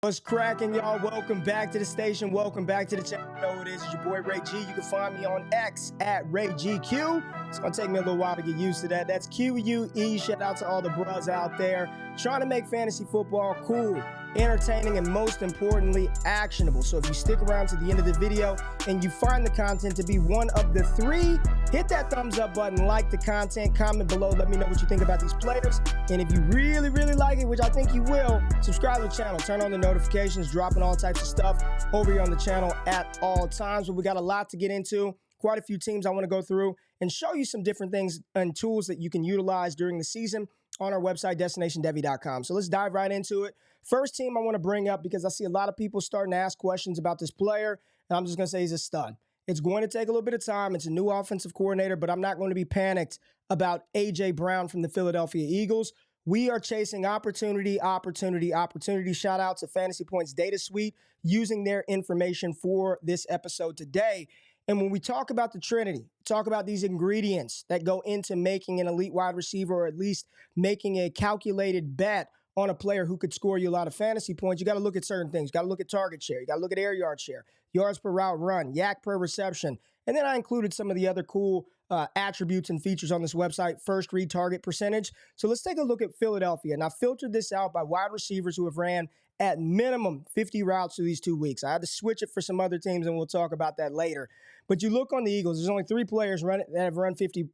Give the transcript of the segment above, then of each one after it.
What's cracking, y'all? Welcome back to the station. Welcome back to the channel. You know who it is. It's your boy Ray G. You can find me on X at RayGQ. It's going to take me a little while to get used to that. That's QUE. Shout out to all the bros out there trying to make fantasy football cool, entertaining, and most importantly, actionable. So if you stick around to the end of the video and you find the content to be one of the three, hit that thumbs up button, like the content, comment below, let me know what you think about these players. And if you really like it, which I think you will, subscribe to the channel, turn on the notifications, dropping all types of stuff over here on the channel at all times. But we got a lot to get into, quite a few teams I want to go through and show you some different things and tools that you can utilize during the season on our website, destinationdevy.com. So let's dive right into it. First team I want to bring up, because I see a lot of people starting to ask questions about this player, and I'm just going to say he's a stud. It's going to take a little bit of time. It's a new offensive coordinator, but I'm not going to be panicked about A.J. Brown from the Philadelphia Eagles. We are chasing opportunity. Shout out to Fantasy Points Data Suite using their information for this episode today. And when we talk about the Trinity, talk about these ingredients that go into making an elite wide receiver, or at least making a calculated bet on a player who could score you a lot of fantasy points, you got to look at certain things. You got to look at target share. You got to look at air yard share, yards per route run, yak per reception. And then I included some of the other cool attributes and features on this website, first read target percentage. So let's take a look at Philadelphia. And I filtered this out by wide receivers who have ran at minimum 50 routes through these 2 weeks. I had to switch it for some other teams, and we'll talk about that later. But you look on the Eagles, there's only 3 players that have run 50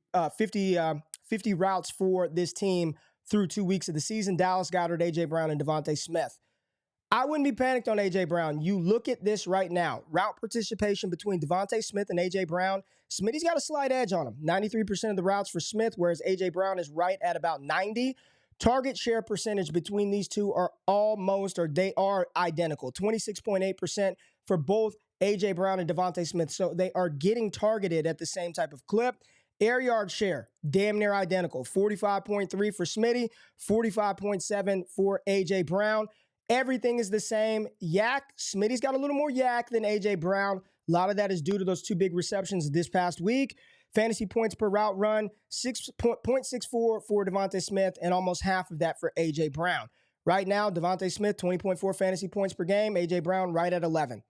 routes for this team through 2 weeks of the season: Dallas Goedert, A.J. Brown, and Devonta Smith. I wouldn't be panicked on A.J. Brown. You look at this right now. Route participation between Devonta Smith and A.J. Brown. Smitty's got a slight edge on him. 93% of the routes for Smith, whereas A.J. Brown is right at about 90%. Target share percentage between these two are they are identical. 26.8% for both A.J. Brown and Devonta Smith. So they are getting targeted at the same type of clip. Air yard share, damn near identical. 45.3 for Smitty, 45.7 for A.J. Brown. Everything is the same. Yak, Smitty's got a little more yak than A.J. Brown. A lot of that is due to those 2 big receptions this past week. Fantasy points per route run, 0.64 for Devonta Smith, and almost half of that for A.J. Brown. Right now, Devonta Smith, 20.4 fantasy points per game. A.J. Brown right at 11.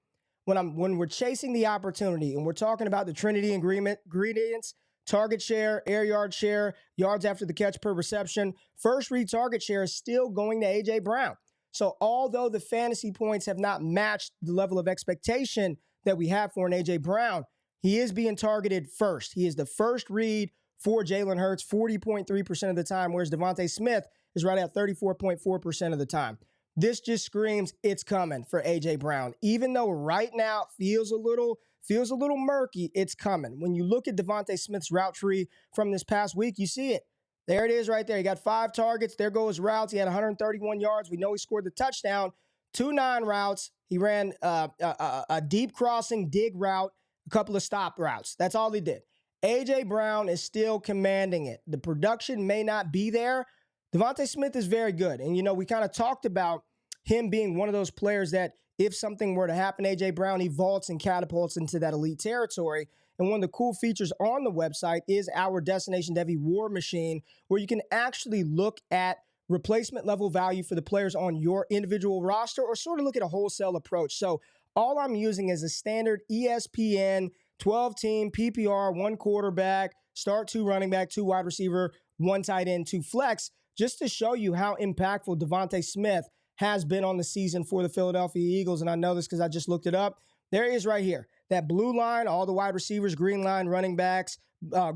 When we're chasing the opportunity and we're talking about the Trinity ingredients, target share, air yard share, yards after the catch per reception, first read target share is still going to A.J. Brown. So although the fantasy points have not matched the level of expectation that we have for an A.J. Brown, he is being targeted first. He is the first read for Jalen Hurts 40.3% of the time, whereas Devonta Smith is right at 34.4% of the time. This just screams it's coming for A.J. Brown. Even though right now it feels a little murky, it's coming. When you look at Devonta Smith's route tree from this past week, you see it. There it is right there. He got 5 targets. There go his routes. He had 131 yards. We know he scored the touchdown. 2 9-routes. He ran a deep crossing dig route, a couple of stop routes. That's all he did. A.J. Brown is still commanding it. The production may not be there. Devonta Smith is very good. And, we kind of talked about him being one of those players that if something were to happen to A.J. Brown, he vaults and catapults into that elite territory. And one of the cool features on the website is our Destination Devy War Machine, where you can actually look at replacement level value for the players on your individual roster, or sort of look at a wholesale approach. So all I'm using is a standard ESPN 12-team PPR, 1 quarterback, start 2 running back, 2 wide receiver, 1 tight end, 2 flex, just to show you how impactful Devonta Smith has been on the season for the Philadelphia Eagles. And I know this because I just looked it up. There he is right here. That blue line, all the wide receivers, green line, running backs,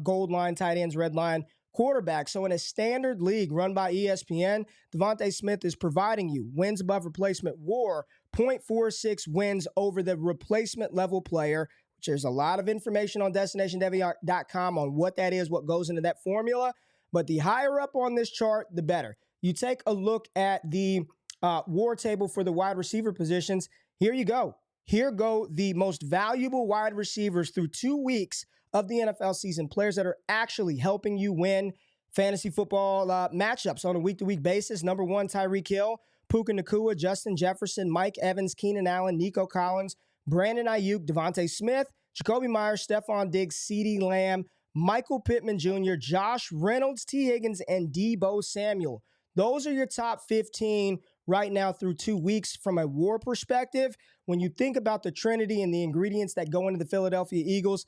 gold line, tight ends, red line, quarterback. So in a standard league run by ESPN, Devonta Smith is providing you wins above replacement WAR, 0.46 wins over the replacement level player, which there's a lot of information on destinationdevy.com on what that is, what goes into that formula. But the higher up on this chart, the better. You take a look at the WAR table for the wide receiver positions. Here you go. Here go the most valuable wide receivers through 2 weeks of the NFL season, players that are actually helping you win fantasy football matchups on a week-to-week basis. Number 1, Tyreek Hill, Puka Nacua, Justin Jefferson, Mike Evans, Keenan Allen, Nico Collins, Brandon Ayuk, Devonta Smith, Jacoby Myers, Stephon Diggs, CeeDee Lamb, Michael Pittman Jr., Josh Reynolds, T. Higgins, and Deebo Samuel. Those are your top 15 right now through 2 weeks from a WAR perspective. When you think about the trinity and the ingredients that go into the Philadelphia Eagles,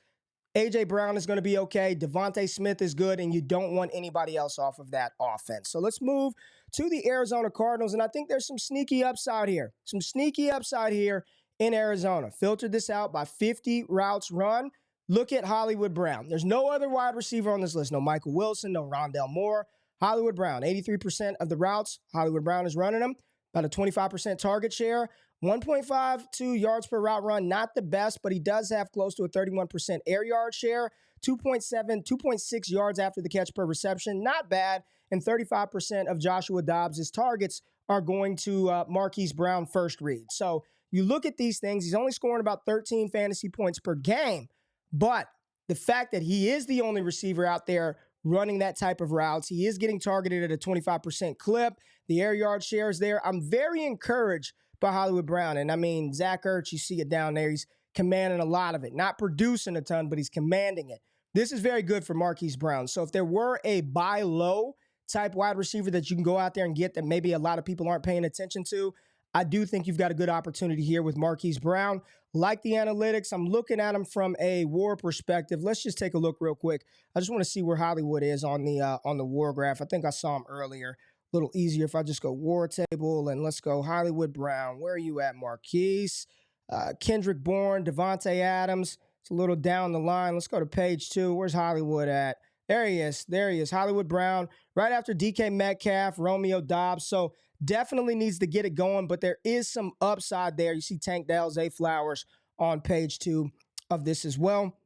A.J. Brown is going to be okay. Devonta Smith is good, and you don't want anybody else off of that offense. So let's move to the Arizona Cardinals, and I think there's some sneaky upside here. Some sneaky upside here in Arizona. Filtered this out by 50 routes run. Look at Hollywood Brown. There's no other wide receiver on this list. No Michael Wilson, no Rondale Moore. Hollywood Brown, 83% of the routes, Hollywood Brown is running them. About a 25% target share. 1.52 yards per route run, not the best, but he does have close to a 31% air yard share. 2.6 yards after the catch per reception, not bad. And 35% of Joshua Dobbs' targets are going to Marquise Brown first read. So you look at these things, he's only scoring about 13 fantasy points per game. But the fact that he is the only receiver out there running that type of routes, he is getting targeted at a 25% clip. The air yard share is there. I'm very encouraged by Hollywood Brown. And I mean, Zach Ertz, you see it down there. He's commanding a lot of it. Not producing a ton, but he's commanding it. This is very good for Marquise Brown. So if there were a buy low type wide receiver that you can go out there and get that maybe a lot of people aren't paying attention to, I do think you've got a good opportunity here with Marquise Brown. Like the analytics, I'm looking at him from a WAR perspective. Let's just take a look real quick. I just want to see where Hollywood is on the WAR graph. I think I saw him earlier. A little easier if I just go WAR table and let's go Hollywood Brown. Where are you at, Marquise? Kendrick Bourne, Devonta Adams. It's a little down the line. Let's go to page 2. Where's Hollywood at? There he is. There he is. Hollywood Brown. Right after DK Metcalf, Romeo Dobbs. So definitely needs to get it going, but there is some upside there. You see Tank Dell, Zay Flowers on page 2 of this as well.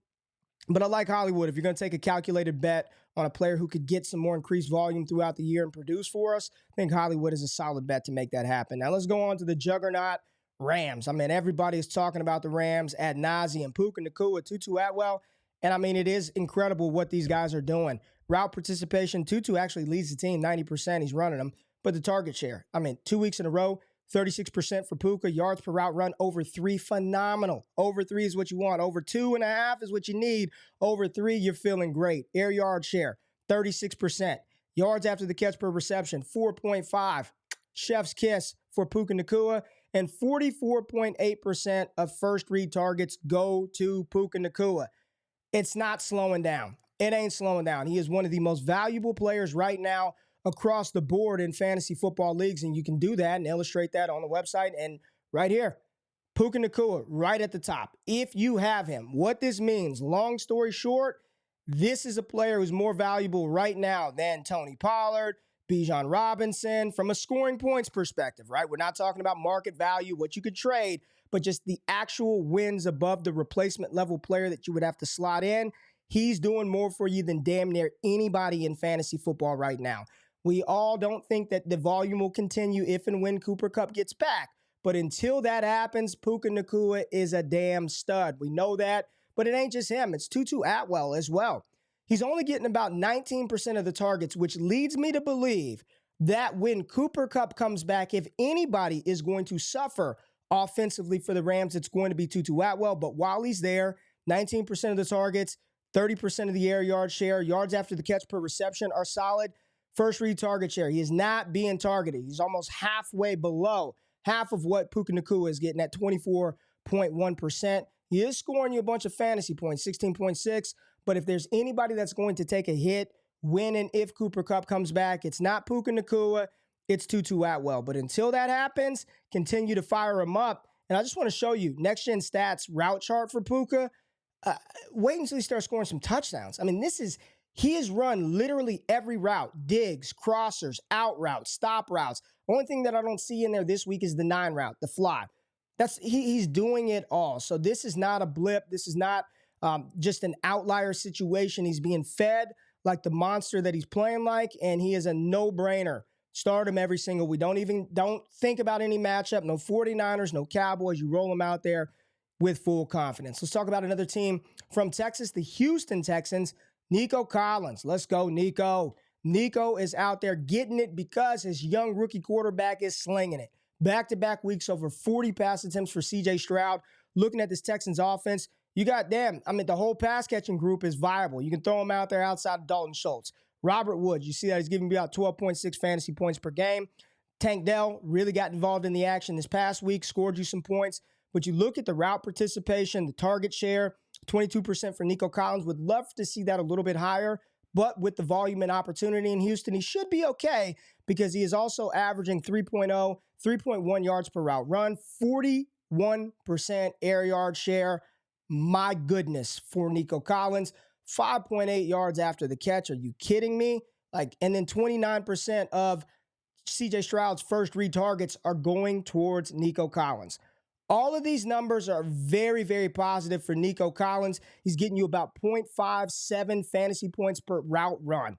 But I like Hollywood. If you're going to take a calculated bet on a player who could get some more increased volume throughout the year and produce for us, I think Hollywood is a solid bet to make that happen. Now let's go on to the juggernaut Rams. I mean, everybody is talking about the Rams ad nauseum. Puka, Nacua, Tutu, Atwell. And I mean, it is incredible what these guys are doing. Route participation, Tutu actually leads the team, 90%. He's running them. But the target share, I mean, 2 weeks in a row, 36% for Puka. Yards per route run, over 3, phenomenal. Over 3 is what you want. Over 2.5 is what you need. Over 3, you're feeling great. Air yard share, 36%. Yards after the catch per reception, 4.5. Chef's kiss for Puka Nacua. And 44.8% of first read targets go to Puka Nacua. It's not slowing down. It ain't slowing down. He is one of the most valuable players right now across the board in fantasy football leagues, and you can do that and illustrate that on the website. And right here, Puka Nacua right at the top. If you have him, what this means, long story short, this is a player who's more valuable right now than Tony Pollard, Bijan Robinson, from a scoring points perspective, right? We're not talking about market value, what you could trade, but just the actual wins above the replacement level player that you would have to slot in. He's doing more for you than damn near anybody in fantasy football right now. We all don't think that the volume will continue if and when Cooper Kupp gets back. But until that happens, Puka Nacua is a damn stud. We know that, but it ain't just him. It's Tutu Atwell as well. He's only getting about 19% of the targets, which leads me to believe that when Cooper Kupp comes back, if anybody is going to suffer offensively for the Rams, it's going to be Tutu Atwell. But while he's there, 19% of the targets, 30% of the air yard share, yards after the catch per reception are solid. First read target share, he is not being targeted. He's almost halfway below half of what Puka Nacua is getting at 24.1%. He is scoring you a bunch of fantasy points, 16.6. But if there's anybody that's going to take a hit when and if Cooper Kupp comes back, it's not Puka Nacua, it's Tutu Atwell. But until that happens, continue to fire him up. And I just want to show you next-gen stats route chart for Puka. Wait until he starts scoring some touchdowns. I mean, he has run literally every route, digs, crossers, out routes, stop routes. Only thing that I don't see in there this week is the 9 route, the fly. He's doing it all. So this is not a blip. This is not just an outlier situation. He's being fed like the monster that he's playing like, and he is a no-brainer. Start him every single week. Don't think about any matchup. No 49ers, no Cowboys. You roll them out there with full confidence. Let's talk about another team from Texas, the Houston Texans. Nico Collins. Let's go, Nico. Nico is out there getting it because his young rookie quarterback is slinging it. Back-to-back weeks, over 40 pass attempts for C.J. Stroud. Looking at this Texans offense, the whole pass-catching group is viable. You can throw him out there outside of Dalton Schultz. Robert Woods, you see that he's giving me about 12.6 fantasy points per game. Tank Dell really got involved in the action this past week, scored you some points. But you look at the route participation, the target share, 22% for Nico Collins. Would love to see that a little bit higher. But with the volume and opportunity in Houston, he should be okay because he is also averaging 3.0, 3.1 yards per route run, 41% air yard share. My goodness, for Nico Collins, 5.8 yards after the catch. Are you kidding me? And then 29% of CJ Stroud's first read targets are going towards Nico Collins. All of these numbers are very, very positive for Nico Collins. He's getting you about 0.57 fantasy points per route run.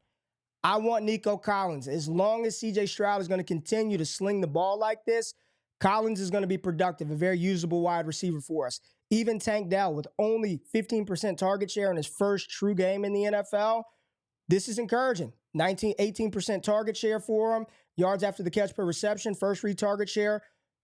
I want Nico Collins. As long as CJ Stroud is going to continue to sling the ball like this, Collins is going to be productive, a very usable wide receiver for us. Even Tank Dell, with only 15% target share in his first true game in the NFL, this is encouraging. 18% target share for him. Yards after the catch per reception, first read target share.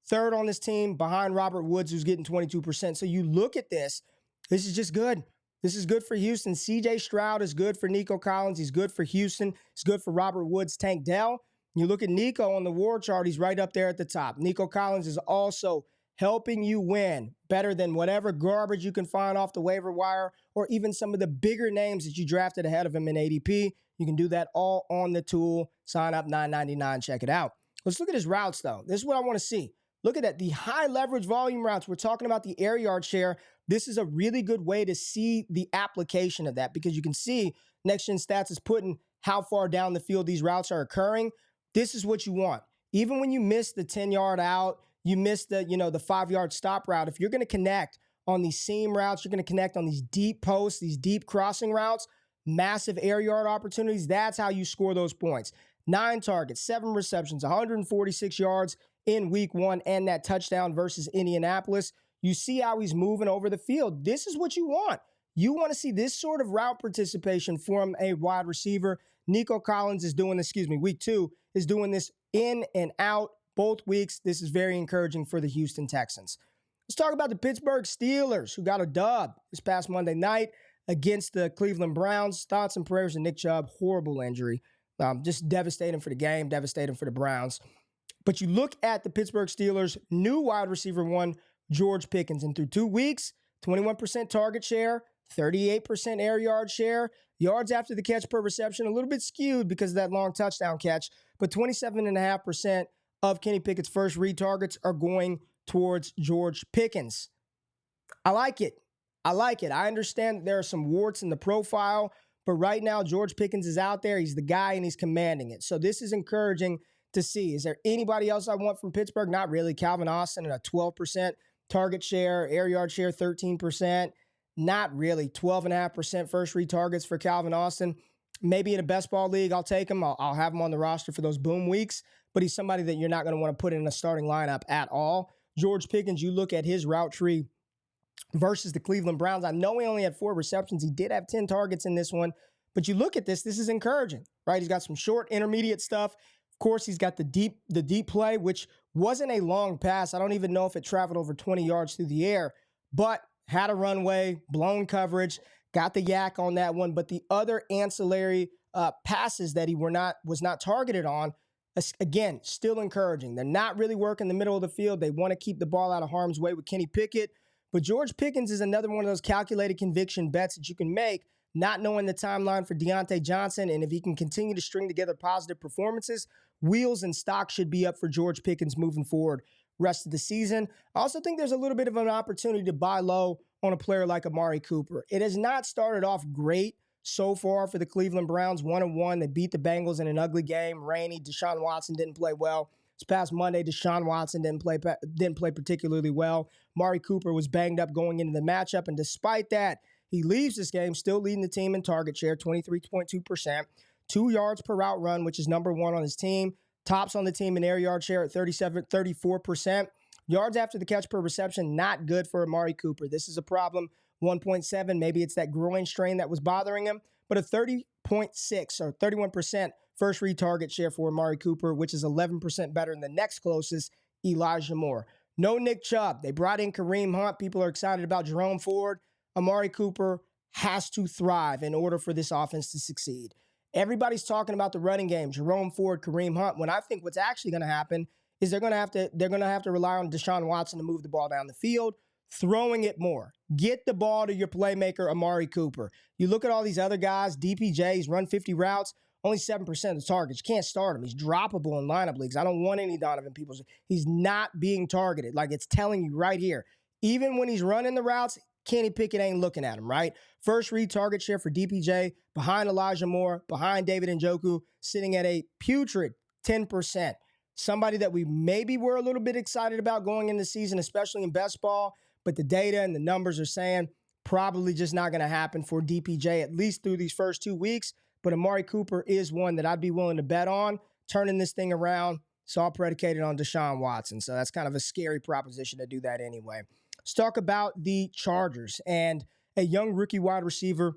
Third on this team behind Robert Woods, who's getting 22%. So you look at this, this is just good. This is good for Houston. CJ Stroud is good for Nico Collins. He's good for Houston. He's good for Robert Woods, Tank Dell. You look at Nico on the war chart, he's right up there at the top. Nico Collins is also helping you win better than whatever garbage you can find off the waiver wire or even some of the bigger names that you drafted ahead of him in ADP. You can do that all on the tool. Sign up, $9.99. Check it out. Let's look at his routes, though. This is what I want to see. Look at that. The high leverage volume routes. We're talking about the air yard share. This is a really good way to see the application of that because you can see Next Gen Stats is putting how far down the field these routes are occurring. This is what you want. Even when you miss the 10-yard out, you miss the 5-yard stop route. If you're going to connect on these seam routes, you're going to connect on these deep posts, these deep crossing routes, massive air yard opportunities. That's how you score those points. 9 targets, 7 receptions, 146 yards in week 1, and that touchdown versus Indianapolis. You see how he's moving over the field. This is what you want. You want to see this sort of route participation from a wide receiver. Nico Collins is doing this, week 2 is doing this in and out both weeks. This is very encouraging for the Houston Texans. Let's talk about the Pittsburgh Steelers, who got a dub this past Monday night against the Cleveland Browns. Thoughts and prayers to Nick Chubb. Horrible injury. Just devastating for the game, devastating for the Browns. But you look at the Pittsburgh Steelers' new wide receiver 1, George Pickens, and through 2 weeks, 21% target share, 38% air yard share, yards after the catch per reception, a little bit skewed because of that long touchdown catch, but 27.5% of Kenny Pickett's first read targets are going towards George Pickens. I like it. I understand that there are some warts in the profile, but right now George Pickens is out there. He's the guy and he's commanding it. So this is encouraging to see. Is there anybody else I want from Pittsburgh? Not really. Calvin Austin at a 12% target share, air yard share 13%. Not really. 12.5% first read targets for Calvin Austin. Maybe in a best ball league, I'll take him. I'll have him on the roster for those boom weeks, but he's somebody that you're not going to want to put in a starting lineup at all. George Pickens, you look at his route tree versus the Cleveland Browns. I know he only had 4 receptions. He did have 10 targets in this one, but you look at this is encouraging, right? He's got some short, intermediate stuff. Of course, he's got the deep play, which wasn't a long pass. I don't even know if it traveled over 20 yards through the air, but had a runway, blown coverage, got the yak on that one. But the other ancillary passes that he was not targeted on, again, still encouraging. They're not really working the middle of the field. They want to keep the ball out of harm's way with Kenny Pickett. But George Pickens is another one of those calculated conviction bets that you can make, not knowing the timeline for Johnston. And if he can continue to string together positive performances, wheels and stock should be up for George Pickens moving forward rest of the season. I also think there's a little bit of an opportunity to buy low on a player like Amari Cooper. It has not started off great so far for the Cleveland Browns. 1-1. They beat the Bengals in an ugly game. Rainy. Deshaun Watson didn't play well. This past Monday, Deshaun Watson didn't play particularly well. Amari Cooper was banged up going into the matchup, and despite that, he leaves this game still leading the team in target share, 23.2%, 2 yards per route run, which is number 1 on his team. Tops on the team in air yard share at 34%. Yards after the catch per reception, not good for Amari Cooper. This is a problem. 1.7, maybe it's that groin strain that was bothering him, but a 30.6 or 31% first read target share for Amari Cooper, which is 11% better than the next closest, Elijah Moore. No Nick Chubb. They brought in Kareem Hunt. People are excited about Jerome Ford. Amari Cooper has to thrive in order for this offense to succeed. Everybody's talking about the running game, Jerome Ford, Kareem Hunt. When I think what's actually going to happen is they're going to have to rely on Deshaun Watson to move the ball down the field, throwing it more. Get the ball to your playmaker, Amari Cooper. You look at all these other guys, DPJs run 50 routes, only 7% of the targets. You can't start him. He's droppable in lineup leagues. I don't want any Donovan Peoples. He's not being targeted. Like, it's telling you right here. Even when he's running the routes, Kenny Pickett ain't looking at him, right? First read target share for DPJ, behind Elijah Moore, behind David Njoku, sitting at a putrid 10%. Somebody that we maybe were a little bit excited about going into the season, especially in best ball, but the data and the numbers are saying probably just not going to happen for DPJ, at least through these first 2 weeks. But Amari Cooper is one that I'd be willing to bet on, turning this thing around. It's all predicated on Deshaun Watson. So that's kind of a scary proposition to do that anyway. Let's talk about the Chargers and a young rookie wide receiver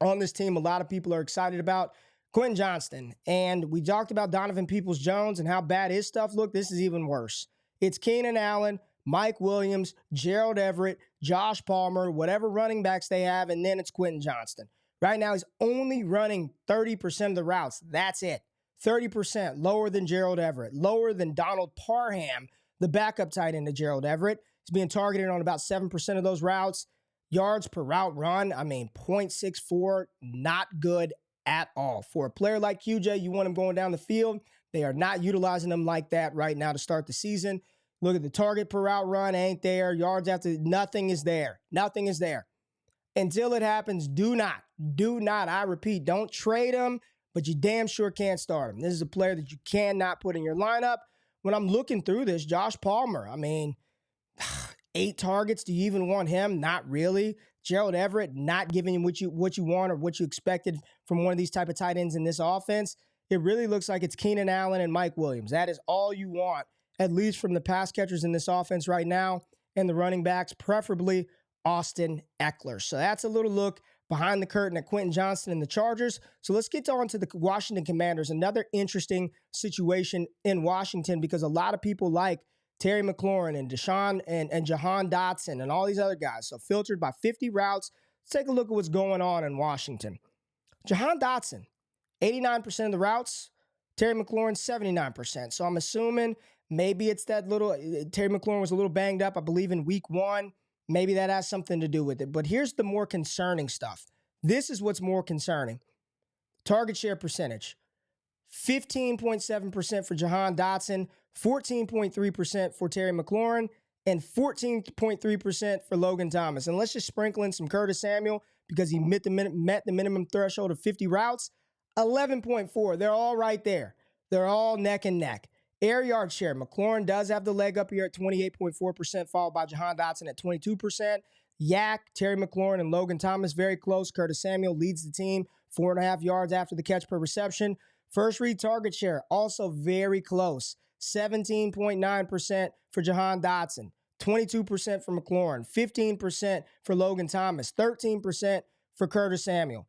on this team. A lot of people are excited about Quentin Johnston. And we talked about Donovan Peoples-Jones and how bad his stuff looked. This is even worse. It's Keenan Allen, Mike Williams, Gerald Everett, Josh Palmer, whatever running backs they have, and then it's Quentin Johnston. Right now, he's only running 30% of the routes. That's it. 30%, lower than Gerald Everett, lower than Donald Parham, the backup tight end to Gerald Everett. He's being targeted on about 7% of those routes. Yards per route run, 0.64, not good at all. For a player like QJ, you want him going down the field. They are not utilizing him like that right now to start the season. Look at the target per route run, ain't there. Yards after, nothing is there. Nothing is there. Until it happens, do not, I repeat, don't trade him, but you damn sure can't start him. This is a player that you cannot put in your lineup. When I'm looking through this, Josh Palmer, 8 targets. Do you even want him? Not really. Gerald Everett, not giving you what you want or what you expected from one of these type of tight ends in this offense. It really looks like it's Keenan Allen and Mike Williams. That is all you want, at least from the pass catchers in this offense right now, and the running backs, preferably Austin Eckler. So that's a little look behind the curtain at Quentin Johnston and the Chargers. So let's get on to the Washington Commanders. Another interesting situation in Washington because a lot of people like Terry McLaurin and Deshaun and Jahan Dotson and all these other guys. So filtered by 50 routes. Let's take a look at what's going on in Washington. Jahan Dotson, 89% of the routes. Terry McLaurin, 79%. So I'm assuming maybe it's that little, Terry McLaurin was a little banged up, I believe, in week 1. Maybe that has something to do with it. But here's the more concerning stuff. This is what's more concerning. Target share percentage. 15.7% for Jahan Dotson, 14.3% for Terry McLaurin, and 14.3% for Logan Thomas. And let's just sprinkle in some Curtis Samuel because he met the minimum threshold of 50 routes. 11.4. They're all right there. They're all neck and neck. Air yard share. McLaurin does have the leg up here at 28.4%, followed by Jahan Dotson at 22%. Yak, Terry McLaurin, and Logan Thomas very close. Curtis Samuel leads the team, 4.5 yards after the catch per reception. First read target share, also very close. 17.9% for Jahan Dotson, 22% for McLaurin, 15% for Logan Thomas, 13% for Curtis Samuel.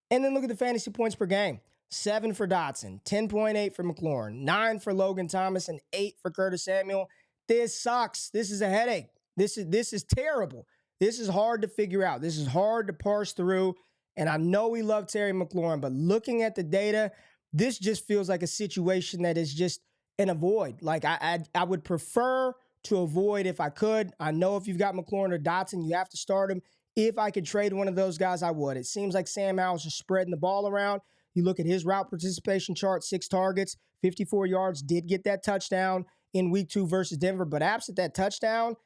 And then look at the fantasy points per game. 7 for Dotson, 10.8 for McLaurin, 9 for Logan Thomas, and 8 for Curtis Samuel. This sucks. This is a headache. This is terrible. This is hard to figure out. This is hard to parse through. And I know we love Terry McLaurin, but looking at the data, this just feels like a situation that is just an avoid. Like I would prefer to avoid if I could. I know if you've got McLaurin or Dotson, you have to start him. If I could trade one of those guys, I would. It seems like Sam Howell's just spreading the ball around. You look at his route participation chart, 6 targets, 54 yards, did get that touchdown in week 2 versus Denver. But absent that touchdown,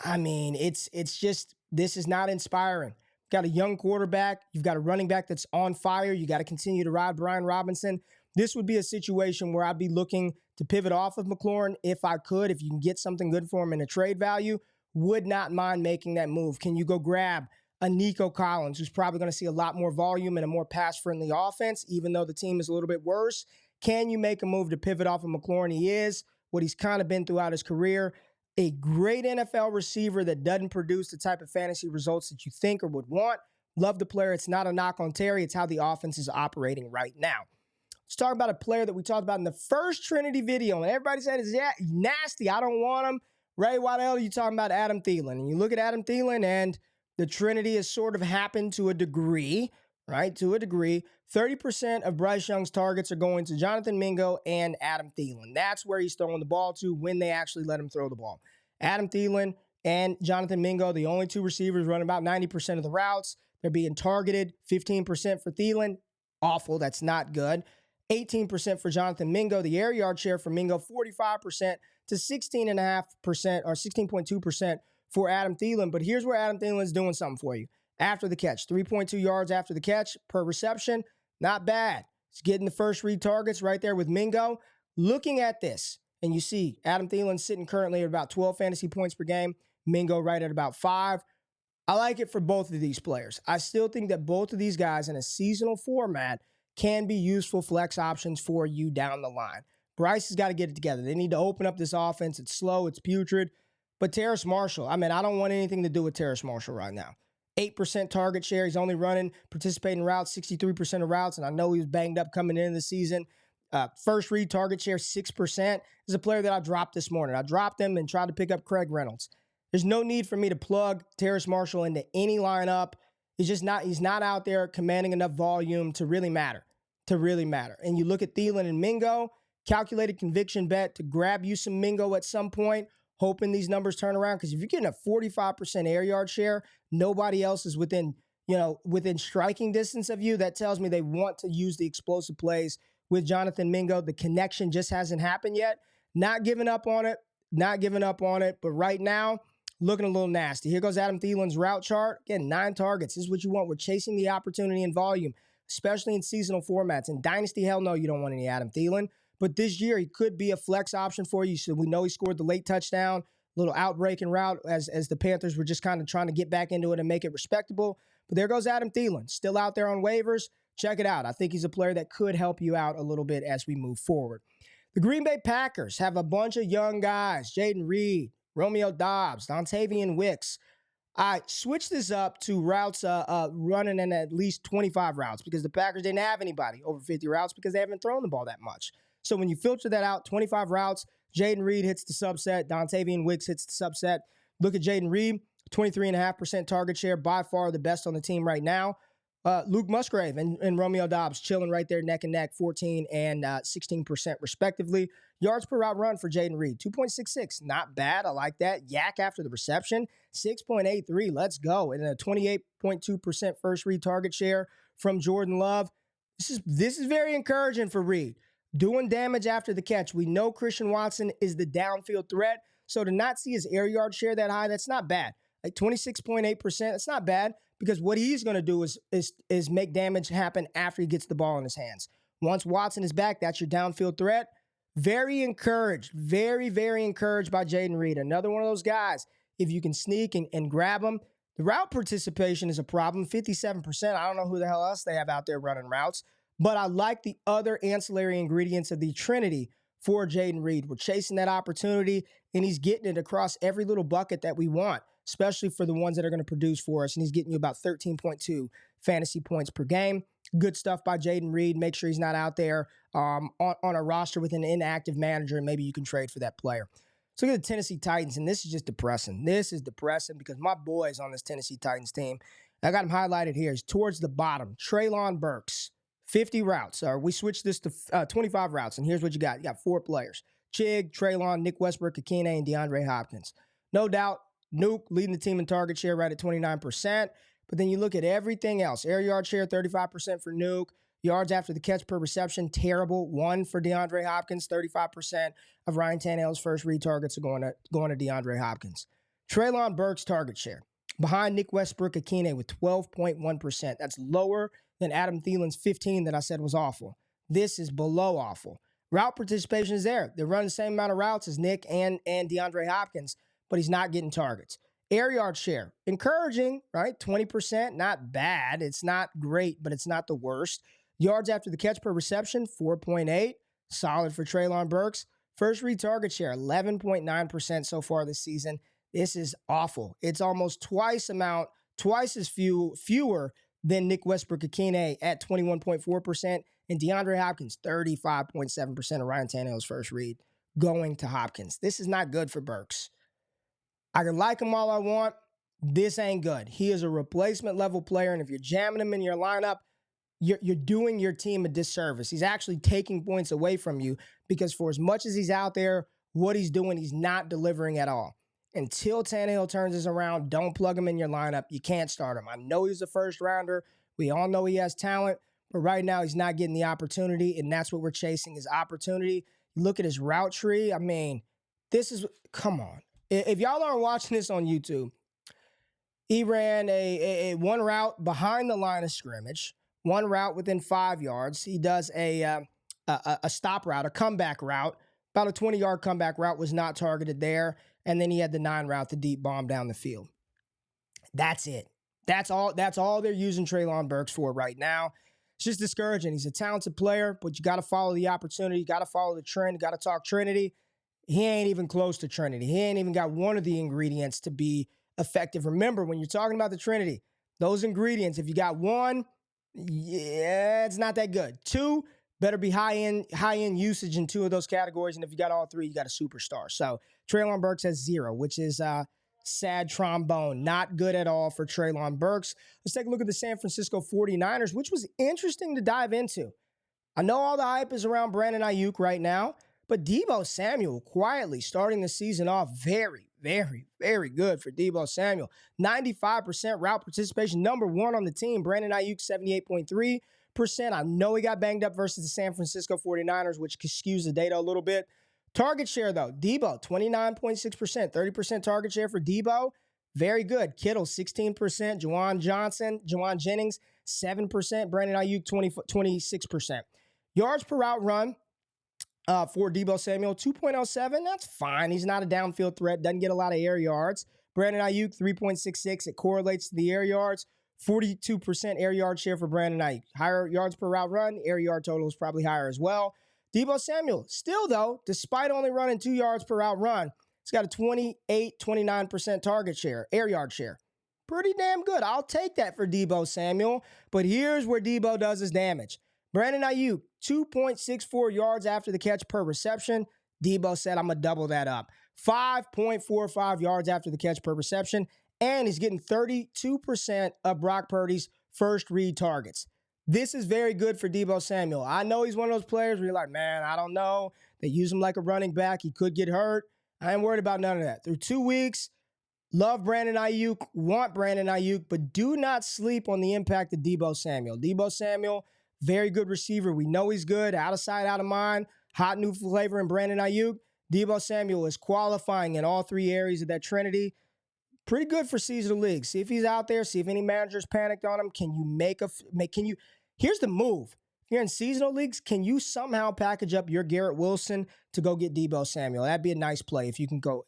it's just, this is not inspiring. Got a young quarterback. You've got a running back that's on fire. You got to continue to ride Brian Robinson. This would be a situation where I'd be looking to pivot off of McLaurin if I could. If you can get something good for him in a trade value, would not mind making that move. Can you go grab a Nico Collins, who's probably going to see a lot more volume and a more pass-friendly offense, even though the team is a little bit worse? Can you make a move to pivot off of McLaurin? He is what he's kind of been throughout his career. A great NFL receiver that doesn't produce the type of fantasy results that you think or would want. Love the player. It's not a knock on Terry. It's how the offense is operating right now. Let's talk about a player that we talked about in the first Trinity video, and everybody said, is that nasty? I don't want him. Ray, why the hell are you talking about Adam Thielen? And you look at Adam Thielen, and the Trinity has sort of happened to a degree, right? To a degree, 30% of Bryce Young's targets are going to Jonathan Mingo and Adam Thielen. That's where he's throwing the ball to when they actually let him throw the ball. Adam Thielen and Jonathan Mingo, the only two receivers, run about 90% of the routes. They're being targeted, 15% for Thielen. Awful. That's not good. 18% for Jonathan Mingo. The air yard share for Mingo, 45% to 16.5% or 16.2% for Adam Thielen. But here's where Adam Thielen is doing something for you. After the catch, 3.2 yards after the catch per reception. Not bad. He's getting the first read targets right there with Mingo. Looking at this, and you see Adam Thielen sitting currently at about 12 fantasy points per game. Mingo right at about 5. I like it for both of these players. I still think that both of these guys in a seasonal format can be useful flex options for you down the line. Bryce has got to get it together. They need to open up this offense. It's slow. It's putrid. But Terrace Marshall, I don't want anything to do with Terrace Marshall right now. 8% target share. He's only participating routes, 63% of routes, and I know he was banged up coming into the season. First read target share, 6%. This is a player that I dropped this morning. I dropped him and tried to pick up Craig Reynolds. There's no need for me to plug Terrace Marshall into any lineup. He's not out there commanding enough volume to really matter. And you look at Thielen and Mingo, calculated conviction bet to grab you some Mingo at some point, hoping these numbers turn around. Because if you're getting a 45% air yard share, nobody else is within striking distance of you. That tells me they want to use the explosive plays with Jonathan Mingo. The connection just hasn't happened yet. Not giving up on it. But right now, looking a little nasty. Here goes Adam Thielen's route chart. Again, 9 targets. This is what you want. We're chasing the opportunity and volume, especially in seasonal formats. In Dynasty, hell no, you don't want any Adam Thielen. But this year, he could be a flex option for you. So we know he scored the late touchdown, little outbreaking route as the Panthers were just kind of trying to get back into it and make it respectable. But there goes Adam Thielen, still out there on waivers. Check it out. I think he's a player that could help you out a little bit as we move forward. The Green Bay Packers have a bunch of young guys, Jaden Reed, Romeo Doubs, Dontavian Wicks. I switched this up to routes running in at least 25 routes because the Packers didn't have anybody over 50 routes because they haven't thrown the ball that much. So when you filter that out, 25 routes, Jaden Reed hits the subset, Dontavian Wicks hits the subset. Look at Jaden Reed, 23.5% target share, by far the best on the team right now. Luke Musgrave and Romeo Doubs chilling right there neck and neck, 14 and 16% respectively. Yards per route run for Jaden Reed, 2.66. Not bad. I like that. Yak after the reception, 6.83. Let's go. And a 28.2% first read target share from Jordan Love. This is very encouraging for Reed. Doing damage after the catch. We know Christian Watson is the downfield threat. So to not see his air yard share that high, that's not bad. Like 26.8%, that's not bad. Because what he's going to do is make damage happen after he gets the ball in his hands. Once Watson is back, that's your downfield threat. Very encouraged, very, very encouraged by Jaden Reed. Another one of those guys, if you can sneak and grab him. The route participation is a problem, 57%. I don't know who the hell else they have out there running routes. But I like the other ancillary ingredients of the Trinity for Jaden Reed. We're chasing that opportunity, and he's getting it across every little bucket that we want, especially for the ones that are going to produce for us. And he's getting you about 13.2 fantasy points per game. Good stuff by Jaden Reed. Make sure he's not out there on a roster with an inactive manager, and maybe you can trade for that player. So look at the Tennessee Titans, and this is just depressing. This is depressing because my boy is on this Tennessee Titans team. I got him highlighted here. He's towards the bottom. Treylon Burks, 50 routes. We switched this to 25 routes, and here's what you got. You got 4 players. Chig, Treylon, Nick Westbrook-Ikine, and DeAndre Hopkins. No doubt, Nuke leading the team in target share right at 29%. But then you look at everything else. Air yard share, 35% for Nuke. Yards after the catch per reception, terrible. 1 for DeAndre Hopkins. 35% of Ryan Tannehill's first read targets are going to DeAndre Hopkins. Treylon Burks' target share, behind Nick Westbrook-Ikine with 12.1%. That's lower than Adam Thielen's 15 that I said was awful. This is below awful. Route participation is there. They're running the same amount of routes as Nick and DeAndre Hopkins, but he's not getting targets. Air yard share, encouraging, right? 20%, not bad. It's not great, but it's not the worst. Yards after the catch per reception, 4.8. Solid for Treylon Burks. First read target share, 11.9% so far this season. This is awful. It's almost twice as fewer than Nick Westbrook-Ikine at 21.4%, and DeAndre Hopkins, 35.7% of Ryan Tannehill's first read going to Hopkins. This is not good for Burks. I can like him all I want. This ain't good. He is a replacement level player, and if you're jamming him in your lineup, you're doing your team a disservice. He's actually taking points away from you because for as much as he's out there, what he's doing, he's not delivering at all. Until Tannehill turns this around, don't plug him in your lineup. You can't start him. I know he's a first rounder. We all know he has talent, but right now he's not getting the opportunity, and that's what we're chasing is opportunity. You look at his route tree. I mean, come on. If y'all aren't watching this on YouTube, he ran a one route behind the line of scrimmage, one route within 5 yards. He does a stop route, a comeback route. About a 20-yard comeback route was not targeted there. And then he had the 9 route, the deep bomb down the field. That's it. That's all they're using Treylon Burks for right now. It's just discouraging. He's a talented player, but you got to follow the opportunity. You got to follow the trend. You got to talk Trinity. He ain't even close to Trinity. He ain't even got one of the ingredients to be effective. Remember, when you're talking about the Trinity, those ingredients, if you got one, yeah, it's not that good. 2, better be high-end usage in 2 of those categories. And if you got all 3, you got a superstar. So Treylon Burks has 0, which is sad trombone. Not good at all for Treylon Burks. Let's take a look at the San Francisco 49ers, which was interesting to dive into. I know all the hype is around Brandon Ayuk right now, but Deebo Samuel quietly starting the season off very, very, very good for Deebo Samuel. 95% route participation, number 1 on the team. Brandon Ayuk, 78.3%. I know he got banged up versus the San Francisco 49ers, which skews the data a little bit. Target share, though, Deebo, 29.6%, 30% target share for Deebo. Very good. Kittle, 16%. Juwan Jennings, 7%. Brandon Ayuk, 26%. Yards per route run for Deebo Samuel, 2.07. That's fine. He's not a downfield threat. Doesn't get a lot of air yards. Brandon Ayuk, 3.66. It correlates to the air yards. 42% air yard share for Brandon Ayuk. Higher yards per route run. Air yard total is probably higher as well. Deebo Samuel, still though, despite only running 2 yards per route run, he's got a 29% target share, air yard share. Pretty damn good. I'll take that for Deebo Samuel. But here's where Deebo does his damage. Brandon Ayuk, 2.64 yards after the catch per reception. Deebo said, I'm going to double that up. 5.45 yards after the catch per reception. And he's getting 32% of Brock Purdy's first read targets. This is very good for Deebo Samuel. I know he's one of those players where you're like, man, I don't know. They use him like a running back. He could get hurt. I ain't worried about none of that. Through 2 weeks, love Brandon Ayuk, want Brandon Ayuk, but do not sleep on the impact of Deebo Samuel. Deebo Samuel, very good receiver. We know he's good. Out of sight, out of mind. Hot new flavor in Brandon Ayuk. Deebo Samuel is qualifying in all 3 areas of that trinity. Pretty good for seasonal leagues. See if he's out there. See if any managers panicked on him. Here's the move. If you're in seasonal leagues, can you somehow package up your Garrett Wilson to go get Deebo Samuel? That'd be a nice play if you can go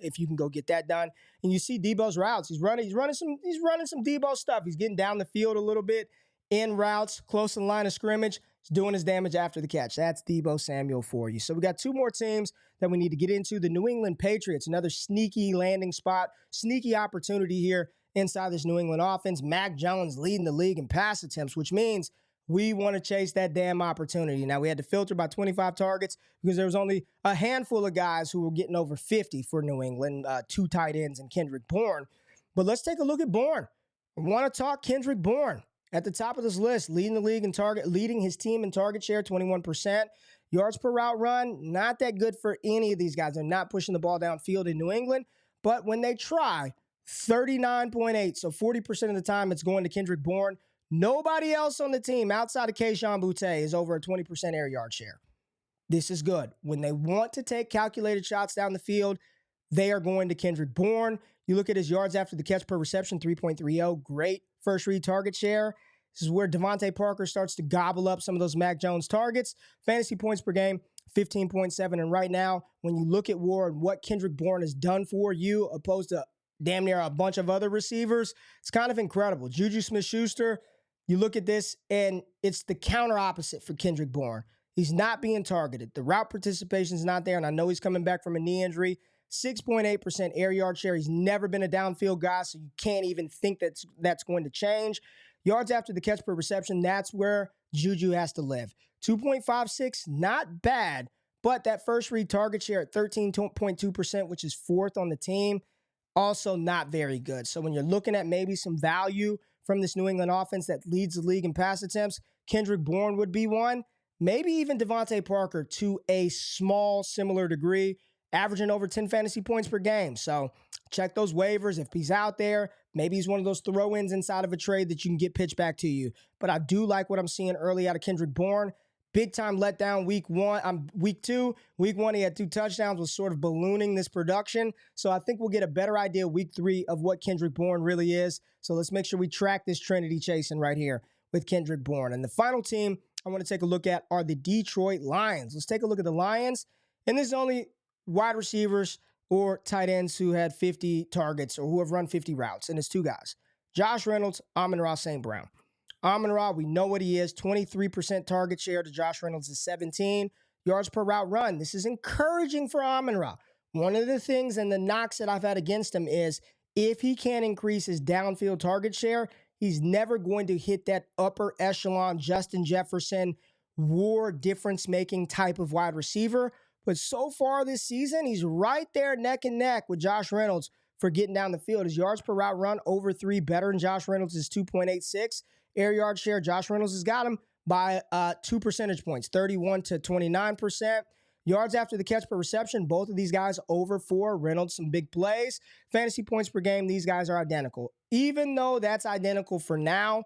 get that done. And you see Deebo's routes. He's running some Deebo stuff. He's getting down the field a little bit in routes, close to the line of scrimmage. He's doing his damage after the catch. That's Deebo Samuel for you. So we got 2 more teams that we need to get into. The New England Patriots, another sneaky landing spot, sneaky opportunity here inside this New England offense. Mac Jones leading the league in pass attempts, which means we want to chase that damn opportunity. Now, we had to filter by 25 targets because there was only a handful of guys who were getting over 50 for New England, 2 tight ends and Kendrick Bourne. But let's take a look at Bourne. I want to talk Kendrick Bourne. At the top of this list, leading the league in target, leading his team in target share, 21%. Yards per route run, not that good for any of these guys. They're not pushing the ball downfield in New England. But when they try, 39.8. So 40% of the time it's going to Kendrick Bourne. Nobody else on the team outside of Kayshon Boutte is over a 20% air yard share. This is good. When they want to take calculated shots down the field, they are going to Kendrick Bourne. You look at his yards after the catch per reception, 3.30. Great first read target share. This is where Devonta Parker starts to gobble up some of those Mac Jones targets. Fantasy points per game, 15.7. And right now, when you look at Ward, what Kendrick Bourne has done for you, opposed to damn near a bunch of other receivers, it's kind of incredible. Juju Smith-Schuster, you look at this, and it's the counter opposite for Kendrick Bourne. He's not being targeted. The route participation is not there, and I know he's coming back from a knee injury. 6.8% air yard share. He's never been a downfield guy, so you can't even think that's going to change. Yards after the catch per reception, that's where Juju has to live. 2.56, not bad, but that first read target share at 13.2%, which is 4th on the team, also not very good. So when you're looking at maybe some value from this New England offense that leads the league in pass attempts, Kendrick Bourne would be one. Maybe even Devonta Parker to a small, similar degree, averaging over 10 fantasy points per game. So check those waivers. If he's out there, maybe he's one of those throw-ins inside of a trade that you can get pitched back to you. But I do like what I'm seeing early out of Kendrick Bourne. Big time letdown week 2. Week 1, he had 2 touchdowns, was sort of ballooning this production. So I think we'll get a better idea week 3 of what Kendrick Bourne really is. So let's make sure we track this Trinity chasing right here with Kendrick Bourne. And the final team I want to take a look at are the Detroit Lions. Let's take a look at the Lions. And this is only wide receivers or tight ends who had 50 targets or who have run 50 routes. And it's 2 guys, Josh Reynolds, Amon-Ra St. Brown. Amon-Ra, we know what he is, 23% target share to Josh Reynolds is 17. Yards per route run. This is encouraging for Amon-Ra. One of the things and the knocks that I've had against him is if he can't increase his downfield target share, he's never going to hit that upper echelon Justin Jefferson war difference-making type of wide receiver. But so far this season, he's right there neck and neck with Josh Reynolds for getting down the field. His yards per route run over 3 better than Josh Reynolds is 2.86. Air yard share, Josh Reynolds has got him by 2 percentage points, 31 to 29%. Yards after the catch per reception, both of these guys over 4. Reynolds, some big plays. Fantasy points per game, these guys are identical. Even though that's identical for now,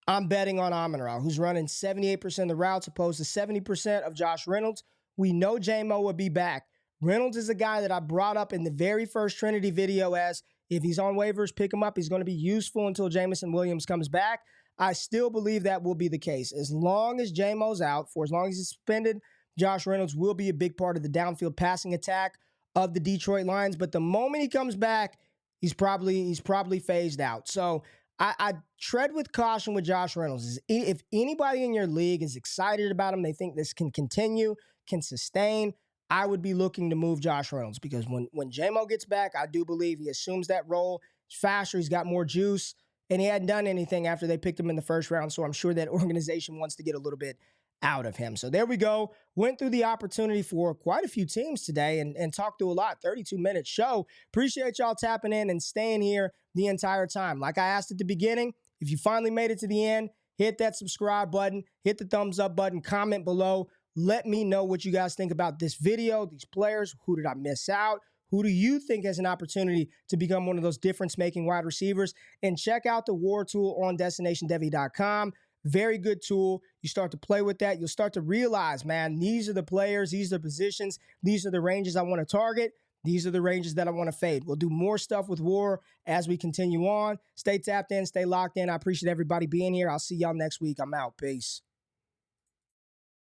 I'm betting on Amon-Ra, who's running 78% of the routes opposed to 70% of Josh Reynolds. We know J-Mo will be back. Reynolds is a guy that I brought up in the very first Trinity video as if he's on waivers, pick him up. He's going to be useful until Jameson Williams comes back. I still believe that will be the case. As long as J-Mo's out, for as long as he's suspended, Josh Reynolds will be a big part of the downfield passing attack of the Detroit Lions. But the moment he comes back, he's probably phased out. So I tread with caution with Josh Reynolds. If anybody in your league is excited about him, they think this can continue, can sustain, I would be looking to move Josh Reynolds because when J-Mo gets back, I do believe he assumes that role. He's faster, he's got more juice. And he hadn't done anything after they picked him in the first round, so I'm sure that organization wants to get a little bit out of him. So there we go. Went through the opportunity for quite a few teams today and talked through a lot. 32-minute show. Appreciate y'all tapping in and staying here the entire time. Like I asked at the beginning, if you finally made it to the end, hit that subscribe button, hit the thumbs up button, comment below. Let me know what you guys think about this video, these players. Who did I miss out? Who do you think has an opportunity to become one of those difference-making wide receivers? And check out the War tool on DestinationDevy.com. Very good tool. You start to play with that. You'll start to realize, man, these are the players, these are the positions, these are the ranges I want to target. These are the ranges that I want to fade. We'll do more stuff with War as we continue on. Stay tapped in, stay locked in. I appreciate everybody being here. I'll see y'all next week. I'm out. Peace.